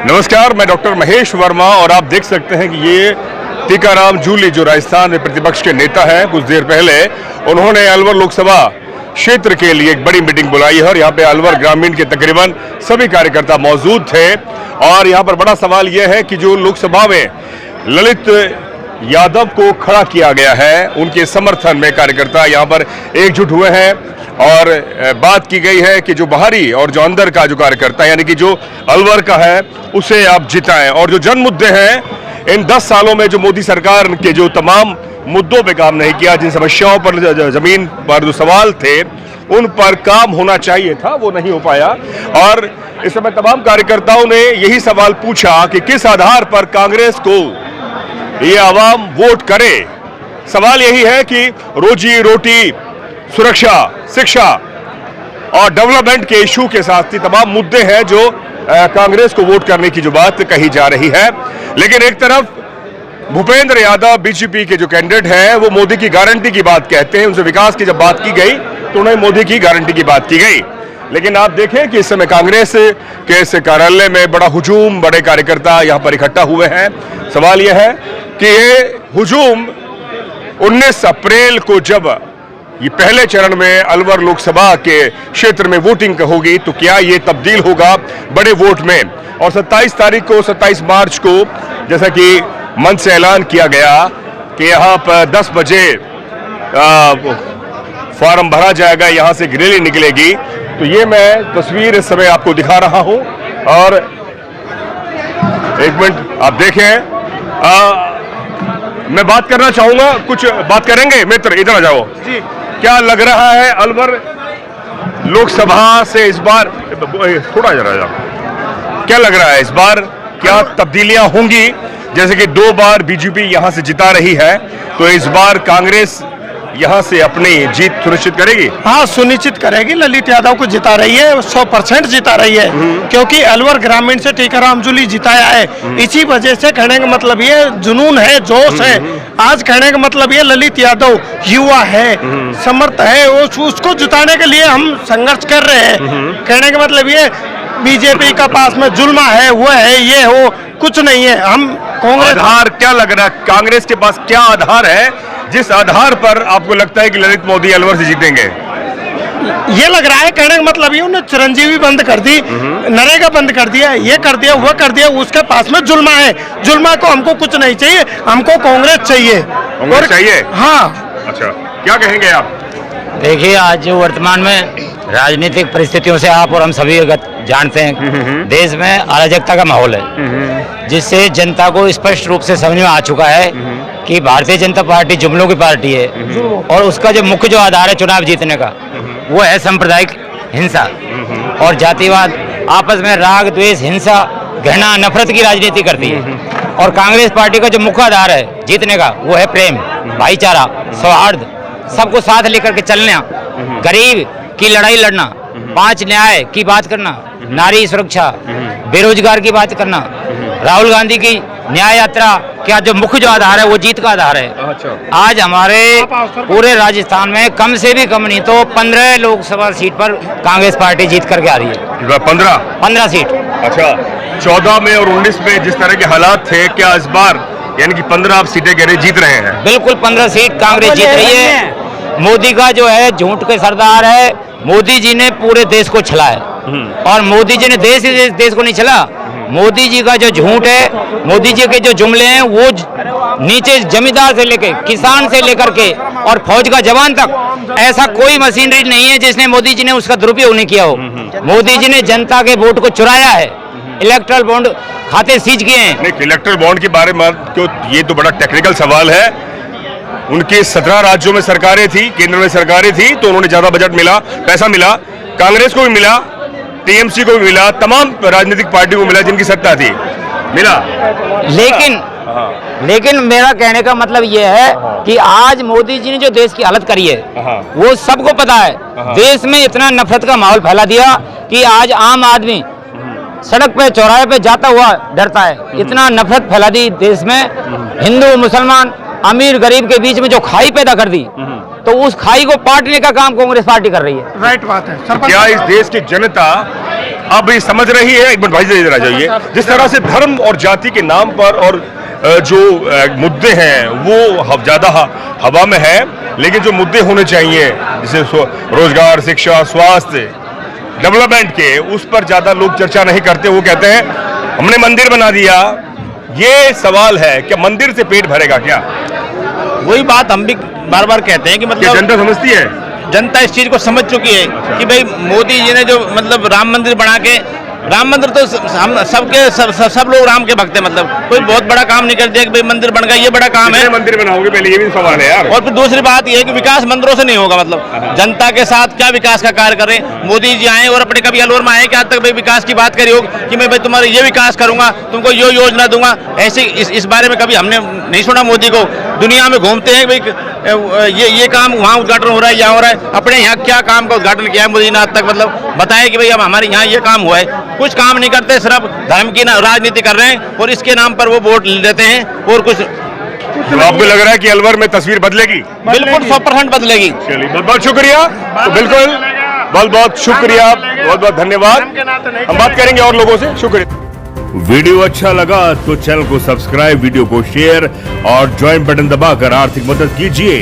नमस्कार, मैं डॉक्टर महेश वर्मा और आप देख सकते हैं कि ये टीकाराम जूली जो राजस्थान में प्रतिपक्ष के नेता हैं, कुछ देर पहले उन्होंने अलवर लोकसभा क्षेत्र के लिए एक बड़ी मीटिंग बुलाई है और यहाँ पे अलवर ग्रामीण के तकरीबन सभी कार्यकर्ता मौजूद थे। और यहाँ पर बड़ा सवाल यह है कि जो लोकसभा में ललित यादव को खड़ा किया गया है, उनके समर्थन में कार्यकर्ता यहाँ पर एकजुट हुए हैं और बात की गई है कि जो बाहरी और जो अंदर का जो कार्यकर्ता यानी कि जो अलवर का है उसे आप जिताएं। और जो जन मुद्दे हैं, इन 10 सालों में जो मोदी सरकार के जो तमाम मुद्दों पे काम नहीं किया, जिन समस्याओं पर जमीन पर जो सवाल थे उन पर काम होना चाहिए था, वो नहीं हो पाया। और इस समय तमाम कार्यकर्ताओं ने यही सवाल पूछा कि किस आधार पर कांग्रेस को ये आवाम वोट करे। सवाल यही है कि रोजी रोटी, सुरक्षा, शिक्षा और डेवलपमेंट के इशू के साथ ही तमाम मुद्दे हैं जो कांग्रेस को वोट करने की जो बात कही जा रही है। लेकिन एक तरफ भूपेंद्र यादव बीजेपी के जो कैंडिडेट हैं वो मोदी की गारंटी की बात कहते हैं। उनसे विकास की जब बात की गई तो उन्हें मोदी की गारंटी की बात की गई। लेकिन आप देखें कि इस समय कांग्रेस के इस कार्यालय में बड़ा हुजूम, बड़े कार्यकर्ता यहाँ पर इकट्ठा हुए हैं। सवाल यह है कि ये हुजूम 19 अप्रैल को जब ये पहले चरण में अलवर लोकसभा के क्षेत्र में वोटिंग होगी तो क्या ये तब्दील होगा बड़े वोट में। और 27 मार्च को जैसा कि मंच से ऐलान किया गया कि यहाँ पर 10 बजे फॉर्म भरा जाएगा, यहाँ से रैली निकलेगी। तो ये मैं तस्वीर इस समय आपको दिखा रहा हूँ। और एक मिनट आप देखें, मैं बात करना चाहूंगा, कुछ बात करेंगे मित्र, इधर आ जाओ जी। क्या लग रहा है अलवर लोकसभा से इस बार, थोड़ा जरा जाओ, क्या लग रहा है इस बार क्या तब्दीलियां होंगी? जैसे कि 2 बार बीजेपी यहां से जिता रही है, तो इस बार कांग्रेस यहां से अपनी जीत सुनिश्चित करेगी? हाँ, सुनिश्चित करेगी। ललित यादव को जिता रही है, 100% जिता रही है, क्योंकि अलवर ग्रामीण से टीकाराम जूली जिताया है। इसी वजह से कहने का मतलब ये जुनून है, जोश है। आज कहने का मतलब ये ललित यादव युवा है, समर्थ है, उसको जिताने के लिए हम संघर्ष कर रहे हैं। कहने का मतलब ये बीजेपी का पास में जुल्मा है, वो है, ये हो, कुछ नहीं है। हम कांग्रेस, आधार क्या लग रहा है, कांग्रेस के पास क्या आधार है जिस आधार पर आपको लगता है कि ललित मोदी अलवर से जीतेंगे? ये लग रहा है, कहने का मतलब ये उन्होंने चिरंजीवी बंद कर दी, नरेगा बंद कर दिया, ये कर दिया, वो कर दिया। उसके पास में जुल्मा है। जुल्मा को हमको कुछ नहीं चाहिए, हमको कांग्रेस चाहिए। कांग्रेस चाहिए? हाँ। अच्छा, क्या कहेंगे आप? देखिए, आज जो वर्तमान में राजनीतिक परिस्थितियों से आप और हम सभी जानते हैं, देश में अराजकता का माहौल है, जिससे जनता को स्पष्ट रूप से समझ में आ चुका है कि भारतीय जनता पार्टी जुमलों की पार्टी है और उसका जो मुख्य जो आधार है चुनाव जीतने का, वो है सांप्रदायिक हिंसा और जातिवाद। आपस में राग, द्वेष, हिंसा, घृणा, नफरत की राजनीति करती है। और कांग्रेस पार्टी का जो मुख्य आधार है जीतने का, वो है प्रेम, भाईचारा, सौहार्द, सबको साथ लेकर के चलना, गरीब की लड़ाई लड़ना, 5 न्याय की बात करना, नारी सुरक्षा, बेरोजगार की बात करना। राहुल गांधी की न्याय यात्रा क्या जो मुख्य जो आधार है वो जीत का आधार है। अच्छा। आज हमारे पूरे राजस्थान में कम से भी कम नहीं तो 15 लोकसभा सीट पर कांग्रेस पार्टी जीत करके आ रही है। 15 सीट। अच्छा, 14 में और 19 में जिस तरह के हालात थे, क्या इस बार यानी कि 15 आप सीटें कह रहे जीत रहे हैं? बिल्कुल 15 सीट कांग्रेस जीत रही है। मोदी का जो है झूठ के सरदार है। मोदी जी ने पूरे देश को छला है और मोदी जी ने देश को नहीं छला। मोदी जी का जो झूठ है, मोदी जी के जो जुमले हैं, वो नीचे जमींदार से लेके, किसान से लेकर के और फौज का जवान तक, ऐसा कोई मशीनरी नहीं है जिसने मोदी जी ने उसका दुरुपयोग नहीं किया हो। मोदी जी ने जनता के वोट को चुराया है, इलेक्ट्रल बॉन्ड खाते सीज किए हैं। नहीं, इलेक्ट्रल बॉन्ड के बारे में क्यों, ये तो बड़ा टेक्निकल सवाल है। उनके 17 राज्यों में सरकारें थी, केंद्र में सरकारें थी, तो उन्होंने ज्यादा बजट मिला, पैसा मिला, कांग्रेस को भी मिला, टीएमसी को भी मिला, तमाम राजनीतिक पार्टियों को मिला जिनकी सत्ता थी, मिला। लेकिन मेरा कहने का मतलब यह है कि आज मोदी जी ने जो देश की हालत करी है वो सबको पता है। देश में इतना नफरत का माहौल फैला दिया कि आज आम आदमी सड़क पे, चौराहे पे जाता हुआ डरता है। इतना नफरत फैला दी देश में, हिंदू मुसलमान, अमीर गरीब के बीच में जो खाई पैदा कर दी, तो उस खाई को पाटने का काम कांग्रेस पार्टी कर रही है। राइट बात है। क्या इस देश की जनता अब ये समझ रही है, एक मिनट भाई जी इधर आ जाइए, जिस तरह से धर्म और जाति के नाम पर और जो मुद्दे हैं वो ज्यादा हवा में है, लेकिन जो मुद्दे होने चाहिए जैसे रोजगार, शिक्षा, स्वास्थ्य, डेवलपमेंट के, उस पर ज्यादा लोग चर्चा नहीं करते। वो कहते हैं हमने मंदिर बना दिया। ये सवाल है कि मंदिर से पेट भरेगा क्या? वही बात हम भी बार बार कहते हैं कि क्या मतलब जनता समझती है? जनता इस चीज को समझ चुकी है कि भाई मोदी जी ने जो मतलब राम मंदिर बना के, राम मंदिर तो हम सब लोग राम के भक्त हैं, मतलब कोई बहुत बड़ा काम नहीं कर दिया कि भाई मंदिर बन गया, ये बड़ा काम है। मंदिर बनाओगे पहले, ये भी सवाल है यार। और फिर दूसरी बात ये है कि विकास मंदिरों से नहीं होगा, मतलब जनता के साथ क्या विकास का कार्य करें। मोदी जी आए और अपने कभी अलवर में आए कि आज तक भाई विकास की बात करी हो कि मैं भाई तुम्हारे ये विकास करूंगा, तुमको ये योजना दूंगा, ऐसे इस बारे में कभी हमने नहीं सुना मोदी को। दुनिया में घूमते हैं भाई ये काम वहाँ उद्घाटन हो रहा है, यहाँ हो रहा है, अपने यहाँ क्या काम का उद्घाटन किया है मोदी ने आज तक, मतलब बताया कि भाई अब हमारे यहाँ ये काम हुआ है। कुछ काम नहीं करते, सिर्फ धर्म की राजनीति कर रहे हैं और इसके नाम पर वो वोट लेते हैं और कुछ। तो आपको लग रहा है कि अलवर में तस्वीर बदलेगी? बिल्कुल 100% बदलेगी। चलिए बहुत बहुत शुक्रिया। तो बिल्कुल बहुत बहुत शुक्रिया, बहुत बहुत धन्यवाद। हम बात करेंगे और लोगों से। शुक्रिया। वीडियो अच्छा लगा तो चैनल को सब्सक्राइब, वीडियो को शेयर और ज्वाइन बटन दबाकर आर्थिक मदद कीजिए।